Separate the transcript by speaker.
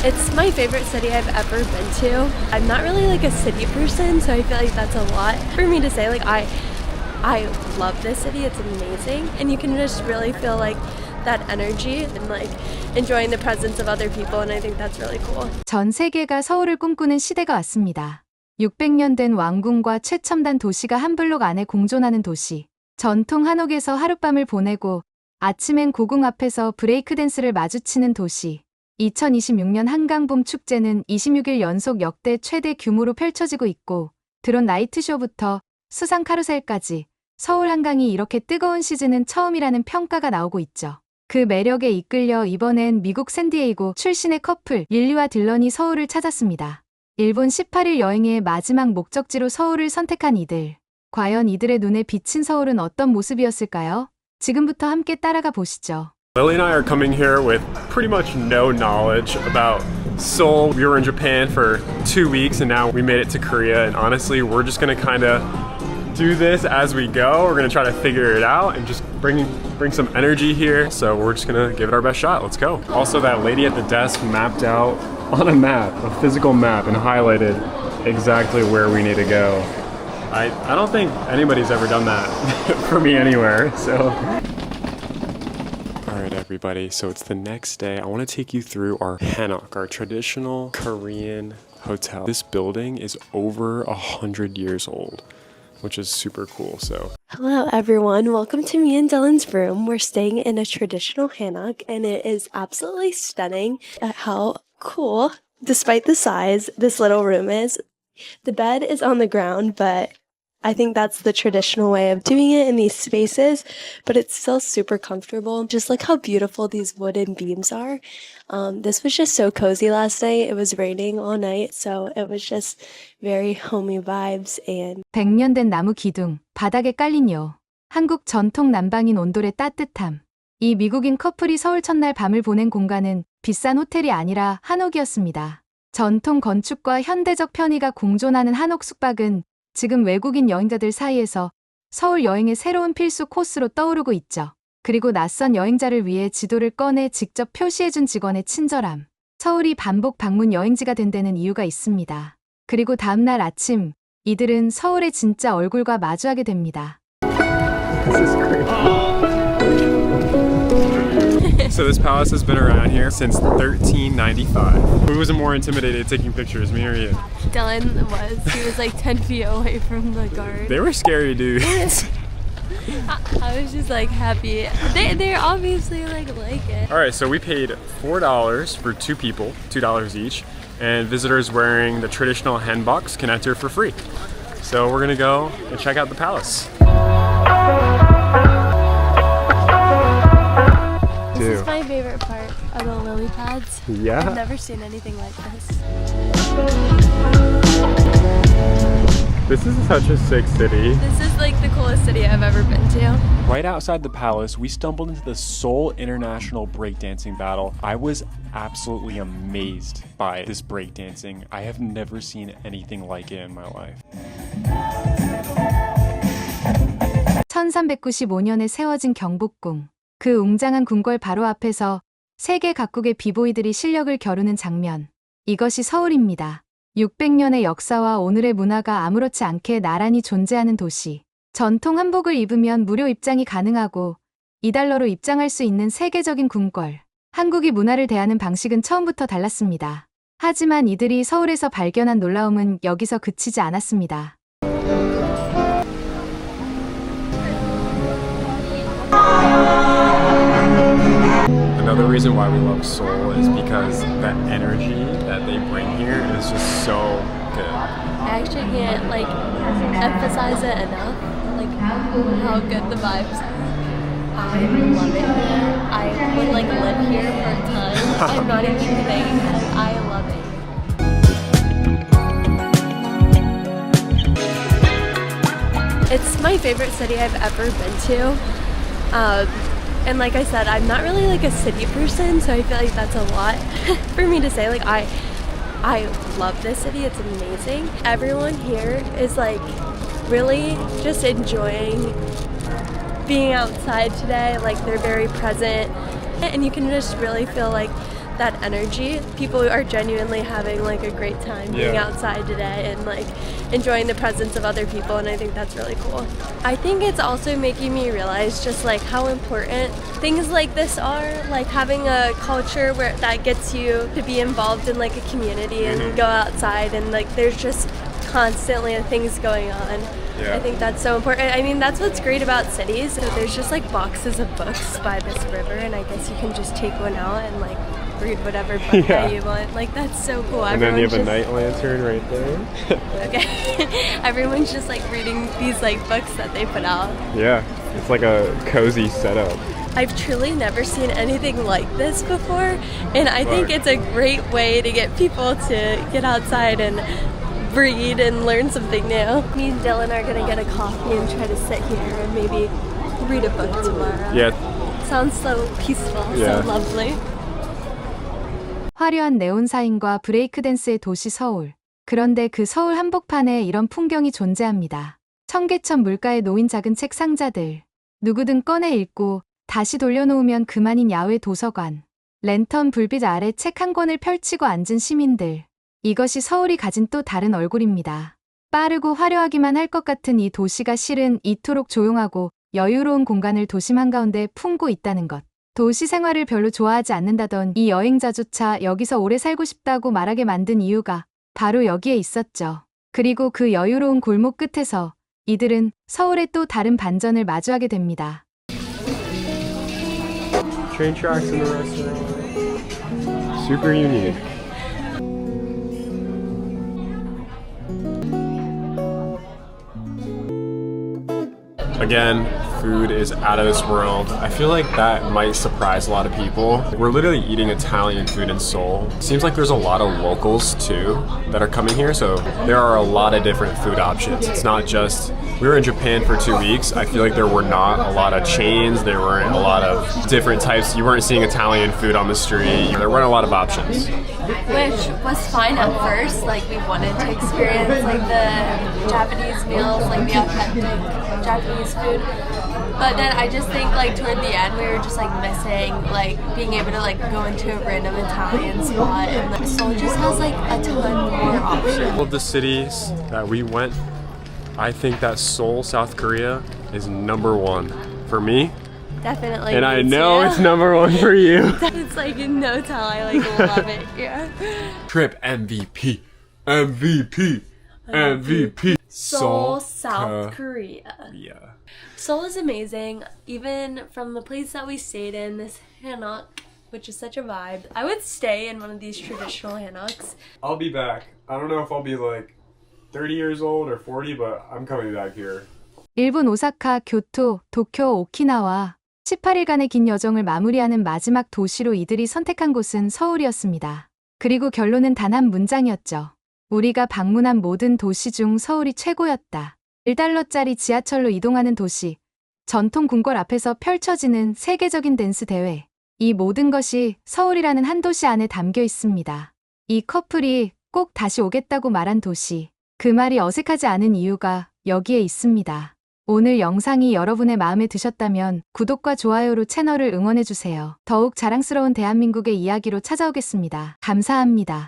Speaker 1: It's my favorite city I've ever been to. I'm not really like a city person, so I feel like that's a lot for me to say. Like I love this city. It's amazing, and you can just really feel like that energy and like enjoying the presence of other people, and I think that's really cool.
Speaker 2: 전 세계가 서울을 꿈꾸는 시대가 왔습니다. 600년 된 왕궁과 최첨단 도시가 한 블록 안에 공존하는 도시. 전통 한옥에서 하룻밤을 보내고 아침엔 고궁 앞에서 브레이크 댄스를 마주치는 도시. 2026년 한강봄 축제는 26일 연속 역대 최대 규모로 펼쳐지고 있고 드론 나이트쇼부터 수상 카루셀까지 서울 한강이 이렇게 뜨거운 시즌은 처음이라는 평가가 나오고 있죠. 그 매력에 이끌려 이번엔 미국 샌디에이고 출신의 커플 릴리와 딜런이 서울을 찾았습니다. 일본 18일 여행의 마지막 목적지로 서울을 선택한 이들. 과연 이들의 눈에 비친 서울은 어떤 모습이었을까요? 지금부터 함께 따라가 보시죠.
Speaker 3: Lily and I are coming here with pretty much no knowledge about Seoul. We were in Japan for 2 weeks and now we made it to Korea, and honestly we're just gonna kind of do this as we go. We're gonna try to figure it out and just bring some energy here. So we're just gonna give it our best shot. Let's go. Also, that lady at the desk mapped out on a map, a physical map, and highlighted exactly where we need to go. I don't think anybody's ever done that for me anywhere, so. Alright everybody, so it's the next day. I want to take you through our hanok, our traditional Korean hotel. This building is over 100 years old, which is super cool. So
Speaker 1: Hello everyone, welcome to me and Dylan's room. We're staying in a traditional hanok and it is absolutely stunning at how cool, despite the size, this little room is. The bed is on the ground, but I think that's the traditional way of doing it in these spaces, but it's still super comfortable. Just look how beautiful these wooden beams are. This was just so cozy last night. It was raining all night, so it was just very homey vibes. And
Speaker 2: 100년 된 나무 기둥, 바닥에 깔린 요. 한국 전통 난방인 온돌의 따뜻함. 이 미국인 커플이 서울 첫날 밤을 보낸 공간은 비싼 호텔이 아니라 한옥이었습니다. 전통 건축과 현대적 편의가 공존하는 한옥 숙박은 지금 외국인 여행자들 사이에서 서울 여행의 새로운 필수 코스로 떠오르고 있죠. 그리고 낯선 여행자를 위해 지도를 꺼내 직접 표시해준 직원의 친절함. 서울이 반복 방문 여행지가 된 데는 이유가 있습니다. 그리고 다음날 아침, 이들은 서울의 진짜 얼굴과 마주하게 됩니다.
Speaker 3: So this palace has been around here since 1395. Who was more intimidated taking pictures, me or you?
Speaker 1: Dylan was. He was like 10 feet away from the guard.
Speaker 3: They were scary dudes.
Speaker 1: I was just like happy. They obviously like it.
Speaker 3: Alright, so we paid $4 for 2 people, $2 each, and visitors wearing the traditional hanboks can enter for free. So we're gonna go and check out the palace.
Speaker 1: This is my favorite part of the lily pads.
Speaker 3: Yeah.
Speaker 1: I've never seen anything like this.
Speaker 3: This is such a sick city.
Speaker 1: This is like the coolest city I've ever been to.
Speaker 3: Right outside the palace, we stumbled into the Seoul International Breakdancing Battle. I was absolutely amazed by this breakdancing. I have never seen anything like it in my life.
Speaker 2: 1395년에 세워진 경복궁. 그 웅장한 궁궐 바로 앞에서 세계 각국의 비보이들이 실력을 겨루는 장면. 이것이 서울입니다. 600년의 역사와 오늘의 문화가 아무렇지 않게 나란히 존재하는 도시. 전통 한복을 입으면 무료 입장이 가능하고 $2로 입장할 수 있는 세계적인 궁궐. 한국이 문화를 대하는 방식은 처음부터 달랐습니다. 하지만 이들이 서울에서 발견한 놀라움은 여기서 그치지 않았습니다.
Speaker 3: Another reason why we love Seoul is because that energy that they bring here is just so good.
Speaker 1: I actually can't like emphasize it enough. Like how good the vibes are. I love it here. I would like live here for a time. I'm not even kidding. I love it. It's my favorite city I've ever been to. And like I said, I'm not really like a city person, so I feel like that's a lot for me to say. Like I love this city. It's amazing. Everyone here is like really just enjoying being outside today. Like they're very present, and you can just really feel like that energy. People are genuinely having like a great time being
Speaker 3: Yeah.
Speaker 1: outside today and like enjoying the presence of other people, and I think that's really cool. I think it's also making me realize just like how important things like this are, like having a culture where that gets you to be involved in like a community and go outside, and like there's just constantly things going on.
Speaker 3: Yeah.
Speaker 1: I think that's so important. I mean, that's what's great about cities. So there's just like boxes of books by this river, and I guess you can just take one out and like read whatever book
Speaker 3: Yeah.
Speaker 1: that you want. Like that's so cool.
Speaker 3: And then you have a
Speaker 1: Everyone's
Speaker 3: night lantern right there.
Speaker 1: Okay. Everyone's just like reading these like books that they put out.
Speaker 3: Yeah, it's like a cozy setup.
Speaker 1: I've truly never seen anything like this before, and I think
Speaker 3: Right.
Speaker 1: it's a great way to get people to get outside and read and learn something new. Me and Dylan are gonna get a coffee and try to sit here and maybe read a book tomorrow.
Speaker 3: Yeah,
Speaker 1: Sounds so peaceful,
Speaker 3: Yeah.
Speaker 1: so lovely.
Speaker 2: 화려한 네온 사인과 브레이크 댄스의 도시 서울. 그런데 그 서울 한복판에 이런 풍경이 존재합니다. 청계천 물가에 놓인 작은 책 상자들. 누구든 꺼내 읽고 다시 돌려놓으면 그만인 야외 도서관. 랜턴 불빛 아래 책 한 권을 펼치고 앉은 시민들. 이것이 서울이 가진 또 다른 얼굴입니다. 빠르고 화려하기만 할 것 같은 이 도시가 실은 이토록 조용하고 여유로운 공간을 도심 한가운데 품고 있다는 것. 도시 생활을 별로 좋아하지 않는다던 이 여행자조차 여기서 오래 살고 싶다고 말하게 만든 이유가 바로 여기에 있었죠. 그리고 그 여유로운 골목 끝에서 이들은 서울의 또 다른 반전을 마주하게 됩니다.
Speaker 3: train tracks in the restaurant. Super unique. Again, food is out of this world. I feel like that might surprise a lot of people. We're literally eating Italian food in Seoul. Seems like there's a lot of locals too that are coming here, so there are a lot of different food options. It's not just, we were in Japan for 2 weeks. I feel like there were not a lot of chains, there weren't a lot of different types. You weren't seeing Italian food on the street. There weren't a lot of options.
Speaker 1: Which was fine at first, like we wanted to experience like the Japanese meals, like the authentic Japanese food. But then I just think like toward the end we were just like missing like being able to like go into a random Italian spot, and like, Seoul just has like a ton more options.
Speaker 3: Of the cities that we went, I think that Seoul, South Korea is number one for me.
Speaker 1: Definitely.
Speaker 3: And I
Speaker 1: me
Speaker 3: know
Speaker 1: too.
Speaker 3: it's number one for you.
Speaker 1: It's like no tell, I like love it here.
Speaker 3: Trip MVP. MVP. MVP.
Speaker 1: Seoul, South Korea.
Speaker 3: Yeah.
Speaker 1: Seoul is amazing, even from the place that we stayed in, this hanok, which is such a vibe. I would stay in one of these traditional hanoks.
Speaker 3: I'll be back. I don't know if I'll be like 30 years old or 40, but I'm coming back here.
Speaker 2: 일본 오사카, 교토, 도쿄, 오키나와 18일간의 긴 여정을 마무리하는 마지막 도시로 이들이 선택한 곳은 서울이었습니다. 그리고 결론은 단 한 문장이었죠. 우리가 방문한 모든 도시 중 서울이 최고였다. 1달러짜리 지하철로 이동하는 도시, 전통 궁궐 앞에서 펼쳐지는 세계적인 댄스 대회. 이 모든 것이 서울이라는 한 도시 안에 담겨 있습니다. 이 커플이 꼭 다시 오겠다고 말한 도시. 그 말이 어색하지 않은 이유가 여기에 있습니다. 오늘 영상이 여러분의 마음에 드셨다면 구독과 좋아요로 채널을 응원해주세요. 더욱 자랑스러운 대한민국의 이야기로 찾아오겠습니다. 감사합니다.